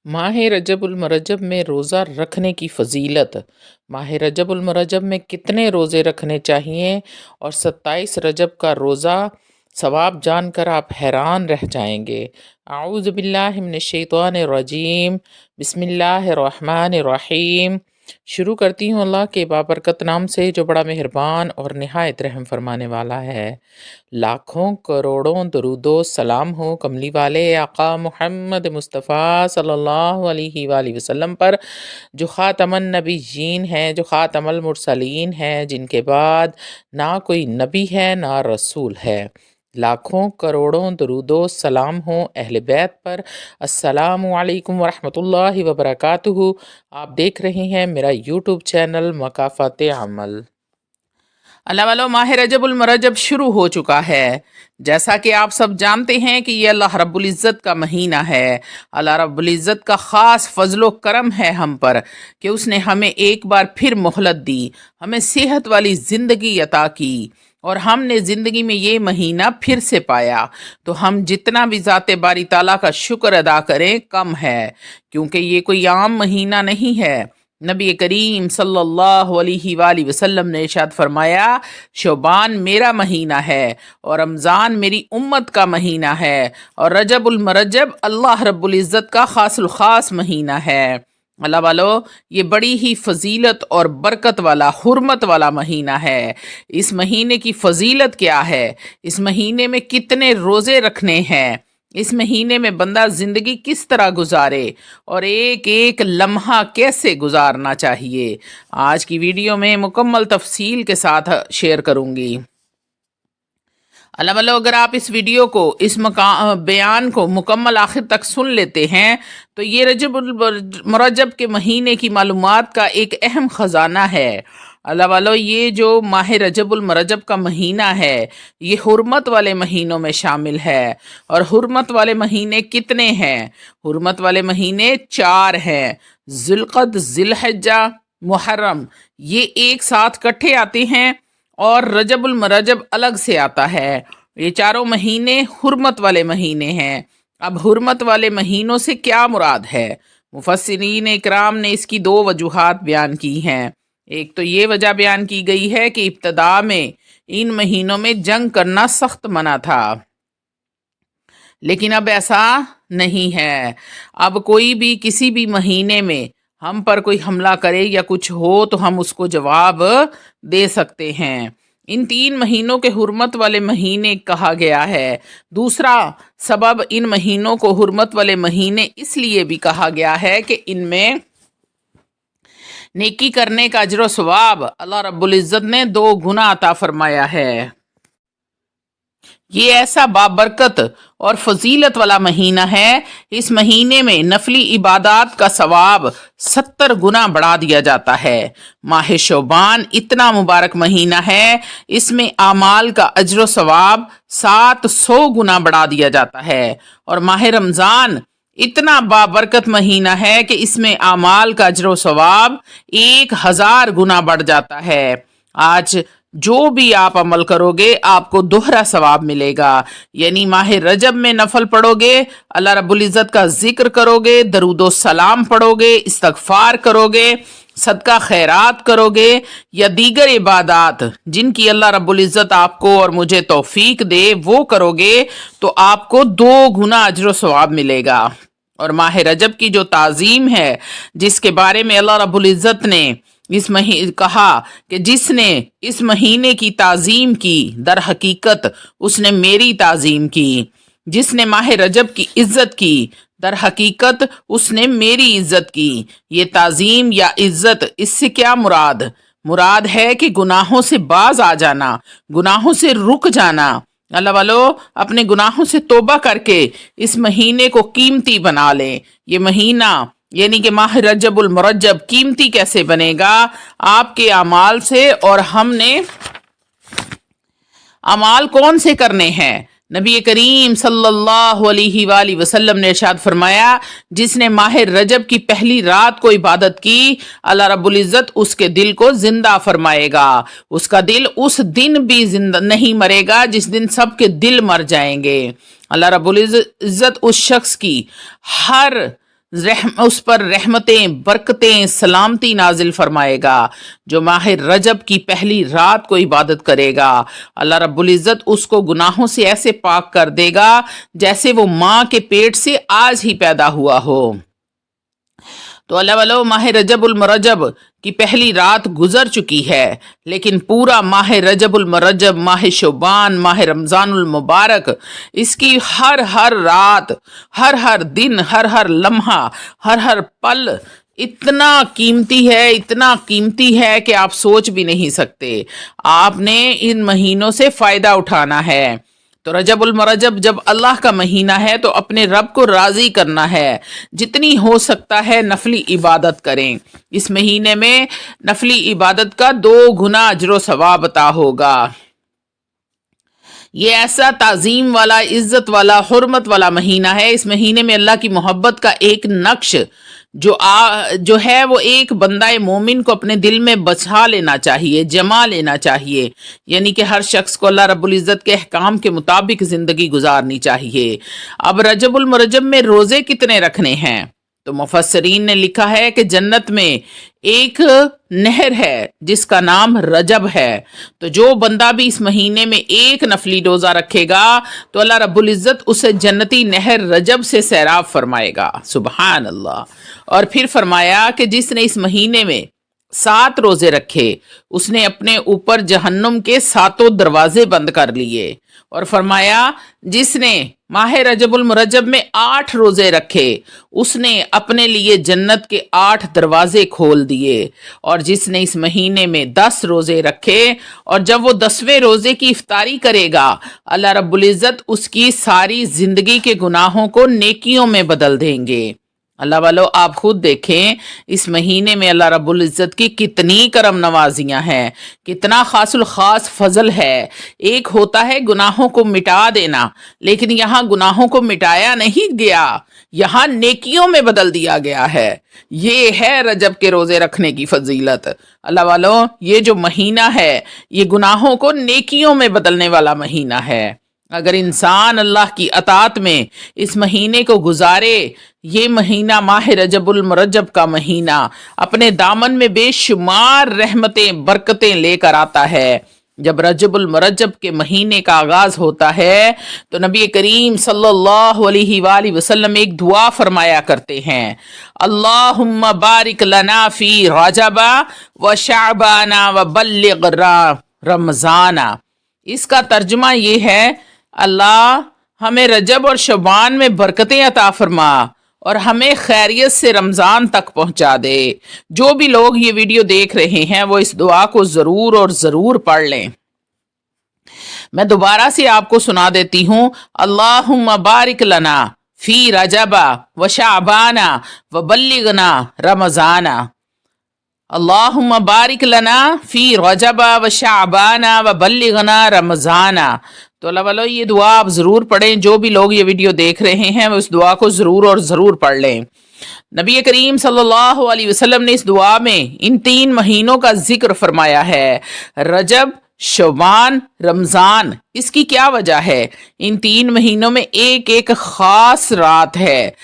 माह रजब उल मरजब में रोज़ा रखने की फ़जीलत। माह रजब उल मरजब में कितने रोज़े रखने चाहिए और 27 रजब का रोज़ा सवाब जानकर आप हैरान रह जाएंगे। आऊज़ु बिल्लाहि मिनश शैतानिर रजीम। बिस्मिल्लाहिर रहमानिर रहीम। शुरू करती हूँ अल्लाह के बाबरकत नाम से जो बड़ा मेहरबान और निहायत रहम फरमाने वाला है। लाखों करोड़ों दरूदो सलाम हो कमली वाले आका मोहम्मद मुस्तफ़ा सल्लल्लाहु अलैहि वसल्लम पर, जो ख़ातमन नबीयीन हैं, जो ख़ातमुल मुरसलीन हैं, जिनके बाद ना कोई नबी है ना रसूल है। लाखों करोड़ों दरूदो सलाम हो अहले बैत पर। अस्सलामु अलैकुम वरहमतुल्लाहि वबरकातुहू। आप देख रहे हैं मेरा यूट्यूब चैनल मकाफ़ात अमल। अल्लाह वालों, माह रजबुल मरजब शुरू हो चुका है। जैसा कि आप सब जानते हैं कि ये अल्लाह रब्बुल इज़्ज़त का महीना है। अल्लाह रब्बुल इज़्ज़त का ख़ास फ़ज़्ल करम है हम पर कि उसने हमें एक बार फिर मोहलत दी, हमें सेहत वाली ज़िंदगी अता की और हमने ज़िंदगी में ये महीना फिर से पाया। तो हम जितना भी ज़ाते बारी ताला का शुक्र अदा करें कम है, क्योंकि ये कोई आम महीना नहीं है। नबी करीम सल्लल्लाहु अलैहि वसल्लम ने इरशाद फरमाया, शोबान मेरा महीना है और रमज़ान मेरी उम्मत का महीना है और रजबुल मरजब अल्लाह रब्बुल इज़्ज़त का खासुल खास महीना है। अल्लाह वालो, ये बड़ी ही फजीलत और बरकत वाला हुर्मत वाला महीना है। इस महीने की फजीलत क्या है, इस महीने में कितने रोज़े रखने हैं, इस महीने में बंदा ज़िंदगी किस तरह गुजारे और एक एक लम्हा कैसे गुजारना चाहिए, आज की वीडियो में मुकम्मल तफसील के साथ शेयर करूँगी। अल्लाह वालों, अगर आप इस वीडियो को, इस बयान को मुकम्मल आखिर तक सुन लेते हैं तो ये रजबुल मरजब के महीने की मालूमात का एक अहम ख़जाना है। अल्लाह वालों, ये जो माह रजबुल मरजब का महीना है ये हुर्मत वाले महीनों में शामिल है। और हुर्मत वाले महीने कितने हैं? हुर्मत वाले महीने 4 हैं। ज़ुल्क़द, ज़िलहज्जा, मुहर्रम, ये एक साथ इकट्ठे आते हैं और रजबुल मरजब अलग से आता है। ये चारों महीने हुर्मत वाले महीने हैं। अब हुर्मत वाले महीनों से क्या मुराद है? मुफस्सिरीन इकराम ने इसकी 2 वजूहात बयान की हैं। एक तो ये वजह बयान की गई है कि इब्तदा में इन महीनों में जंग करना सख्त मना था, लेकिन अब ऐसा नहीं है। अब कोई भी किसी भी महीने में हम पर कोई हमला करे या कुछ हो तो हम उसको जवाब दे सकते हैं। इन 3 महीनों के हुर्मत वाले महीने कहा गया है। दूसरा सबब, इन महीनों को हुर्मत वाले महीने इसलिए भी कहा गया है कि इनमें नेकी करने का अजर सवाब अल्लाह रब्बुल इज़्ज़त ने 2 गुना अता फरमाया है। ये ऐसा बाबरकत और फजीलत वाला महीना है। इस महीने में नफली इबादत का सवाब 70 गुना बढ़ा दिया जाता है। माह शोबान इतना मुबारक महीना है, इसमें आमाल का अजर सवाब 700 गुना बढ़ा दिया जाता है। और माह रमज़ान इतना बाबरकत महीना है कि इसमें आमाल का अजर सवाब 1000 गुना बढ़ जाता है। आज जो भी आप अमल करोगे आपको दोहरा सवाब मिलेगा। यानी माह रजब में नफल पढ़ोगे, अल्लाह रब्बुल इज़्ज़त का जिक्र करोगे, दरूदो सलाम पढ़ोगे, इस्तगफार करोगे, सदका खैरात करोगे या दीगर इबादत जिनकी अल्लाह रब्बुल इज़्ज़त आपको और मुझे तौफीक दे वो करोगे तो आपको 2 गुना अजर सवाब मिलेगा। और माह रजब की जो ताज़ीम है, जिसके बारे में अल्लाह रब्बुल इज़्ज़त ने इस महीने कहा कि जिसने इस महीने की ताज़ीम की दर हकीकत उसने मेरी ताज़ीम की, जिसने माह रजब की इज़्ज़त की दर हकीकत उसने मेरी इज़्ज़त की। ये ताज़ीम या इज़्ज़त, इससे क्या मुराद? मुराद है कि गुनाहों से बाज आ जाना, गुनाहों से रुक जाना। अल्लाह वालों, अपने गुनाहों से तौबा करके इस महीने को कीमती बना लें। ये महीना यानी कि माह रजबुल मुरज्जब कीमती कैसे बनेगा? आपके अमाल से। और हमने अमाल कौन से करने हैं? नबी करीम सल्लल्लाहु अलैहि वसल्लम ने इरशाद फरमाया, जिसने माह रजब की पहली रात को इबादत की अल्लाह रब्बुल इज़्ज़त उसके दिल को जिंदा फरमाएगा। उसका दिल उस दिन भी जिंदा नहीं मरेगा जिस दिन सबके दिल मर जाएंगे। अल्लाह रब्बुल इज़्ज़त उस शख्स की हर उस पर रहमतें, बरकतें, सलामती नाजिल फरमाएगा। जो माह रजब की पहली रात को इबादत करेगा, अल्लाह रब्बुल इज़्ज़त उसको गुनाहों से ऐसे पाक कर देगा जैसे वो माँ के पेट से आज ही पैदा हुआ हो। तो अल्लाह वालों, माह रजबुल मुरज्जब की पहली रात गुजर चुकी है, लेकिन पूरा माह रजबुल मुरज्जब, माह शोबान, माह रमज़ानुल मुबारक, इसकी हर हर रात, हर हर दिन, हर हर लम्हा, हर हर पल इतना कीमती है, इतना कीमती है कि आप सोच भी नहीं सकते। आपने इन महीनों से फ़ायदा उठाना है। तो रजबुल मुरज्जब जब अल्लाह का महीना है तो अपने रब को राज़ी करना है। जितनी हो सकता है नफली इबादत करें। इस महीने में नफली इबादत का 2 गुना अजर सवाब अता होगा। ये ऐसा ताज़ीम वाला, इज़्ज़त वाला, हुर्मत वाला महीना है। इस महीने में अल्लाह की मोहब्बत का एक नक्श जो है वो एक बंदा मोमिन को अपने दिल में बसा लेना चाहिए, जमा लेना चाहिए। यानी कि हर शख्स को अल्लाह रब्बुल इज़्ज़त के अहकाम के मुताबिक ज़िंदगी गुजारनी चाहिए। अब रजबुल मुरज्जब में रोज़े कितने रखने हैं? तो मुफस्सरीन ने लिखा है कि जन्नत में एक नहर है जिसका नाम रजब है। तो जो बंदा भी इस महीने में एक नफली रोज़ा रखेगा तो अल्लाह रब्बुल इज़्ज़त उसे जन्नती नहर रजब से सैराब फरमाएगा। सुबहान अल्लाह। और फिर फरमाया कि जिसने इस महीने में 7 रोज़े रखे उसने अपने ऊपर जहन्नुम के 7 दरवाजे बंद कर लिए। और फरमाया जिसने माह रजबुल मुरज्जब में 8 रोज़े रखे उसने अपने लिए जन्नत के 8 दरवाजे खोल दिए। और जिसने इस महीने में 10 रोज़े रखे और जब वो 10वें रोज़े की इफ्तारी करेगा, अल्लाह रब्बुल इज़्ज़त उसकी सारी ज़िंदगी के गुनाहों को नेकियों में बदल देंगे। अल्लाह वालों, आप खुद देखें इस महीने में अल्लाह रब्बुल इज़्ज़त की कितनी करम नवाजियाँ हैं, कितना खासुल खास फजल है। एक होता है गुनाहों को मिटा देना, लेकिन यहाँ गुनाहों को मिटाया नहीं गया, यहाँ नेकियों में बदल दिया गया है। ये है रजब के रोज़े रखने की फजीलत। अल्लाह वालों, ये जो महीना है ये गुनाहों को नेकियों में बदलने वाला महीना है। अगर इंसान अल्लाह की अतात में इस महीने को गुजारे, ये महीना माह रजबुल मुरज्जब का महीना अपने दामन में बेशुमार रहमतें, बरकतें लेकर आता है। जब रजबुल मुरज्जब के महीने का आगाज होता है तो नबी करीम सल्लल्लाहु अलैहि वसल्लम एक दुआ फरमाया करते हैं, अल्लाहुम्मा बारिक लना फी रजबा व शाबाना व बल्लिग रमजाना। इसका तर्जुमा ये है, अल्लाह हमें रजब और शबान में बरकतें अता फरमा और हमें खैरियत से रमज़ान तक पहुंचा दे। जो भी लोग ये वीडियो देख रहे हैं वो इस दुआ को ज़रूर और ज़रूर पढ़ लें। मैं दोबारा से आपको सुना देती हूँ, अल्लाहुम्मा बारिक लना फी रजबा व शाबाना व बल्लिगना रमज़ाना। अल्लाहुम्मा बारिक लना फी रजबा व शाबाना व बल्लिगना रमज़ाना। तो अल्लाह वालों, ये दुआ आप ज़रूर पढ़ें। जो भी लोग ये वीडियो देख रहे हैं वो इस दुआ को ज़रूर और ज़रूर पढ़ लें। नबी करीम सल्लल्लाहु अलैहि वसल्लम ने इस दुआ में इन 3 महीनों का जिक्र फरमाया है, रजब, शबान, रमज़ान। इसकी क्या वजह है? इन 3 महीनों में एक एक ख़ास रात है।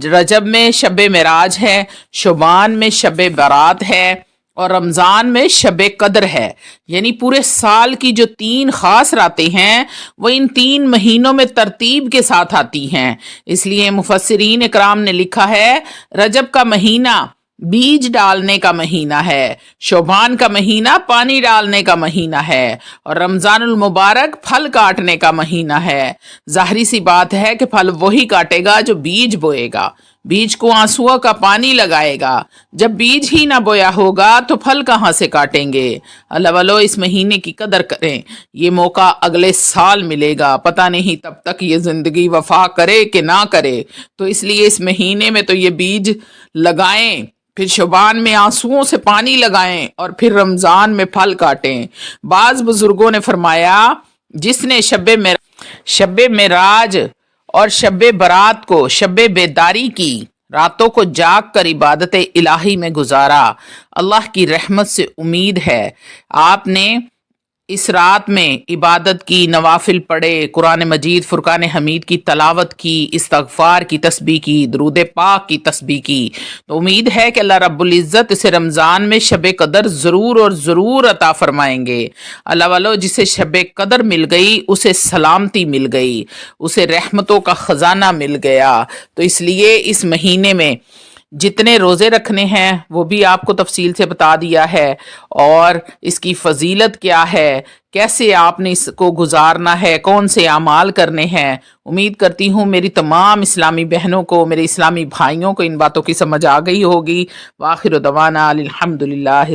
रजब में शब मेराज है, शबान में शब बारात है और रमज़ान में शब कद्र है। यानी पूरे साल की जो 3 खास रातें हैं वो इन 3 महीनों में तरतीब के साथ आती हैं। इसलिए मुफस्सिरीन इकराम ने लिखा है, रजब का महीना बीज डालने का महीना है, शोबान का महीना पानी डालने का महीना है और रमज़ानुल मुबारक फल काटने का महीना है। जाहिर सी बात है कि फल वही काटेगा जो बीज बोएगा, बीज को आंसुओं का पानी लगाएगा। जब बीज ही ना बोया होगा तो फल कहाँ से काटेंगे। अल्लाह वालों, इस महीने की कदर करें, ये मौका अगले साल मिलेगा, पता नहीं तब तक ये ज़िंदगी वफा करे कि ना करे। तो इसलिए इस महीने में तो ये बीज लगाएं, फिर शबान में आंसुओं से पानी लगाएं और फिर रमज़ान में फल काटें। बाज़ बुजुर्गों ने फरमाया, जिसने शब मेराज और शब बरात को, शब बेदारी की रातों को जाग कर इबादत इलाही में गुजारा, अल्लाह की रहमत से उम्मीद है आपने اس رات میں عبادت کی، نوافل پڑھے، قرآن مجید فرقان حمید کی تلاوت کی، استغفار کی تسبیح کی، درود پاک کی تسبیح کی، تو امید ہے کہ اللہ رب العزت اسے رمضان میں شب قدر ضرور اور ضرور عطا فرمائیں گے۔ اللہ والو، جسے شب قدر مل گئی اسے سلامتی مل گئی، اسے رحمتوں کا خزانہ مل گیا۔ تو اس لیے اس مہینے میں جتنے روزے رکھنے ہیں وہ بھی آپ کو تفصیل سے بتا دیا ہے، اور اس کی فضیلت کیا ہے، کیسے آپ نے اس کو گزارنا ہے، کون سے اعمال کرنے ہیں۔ امید کرتی ہوں میری تمام اسلامی بہنوں کو، میرے اسلامی بھائیوں کو ان باتوں کی سمجھ آ گئی ہوگی۔ وآخر دعوانا الحمدللہ۔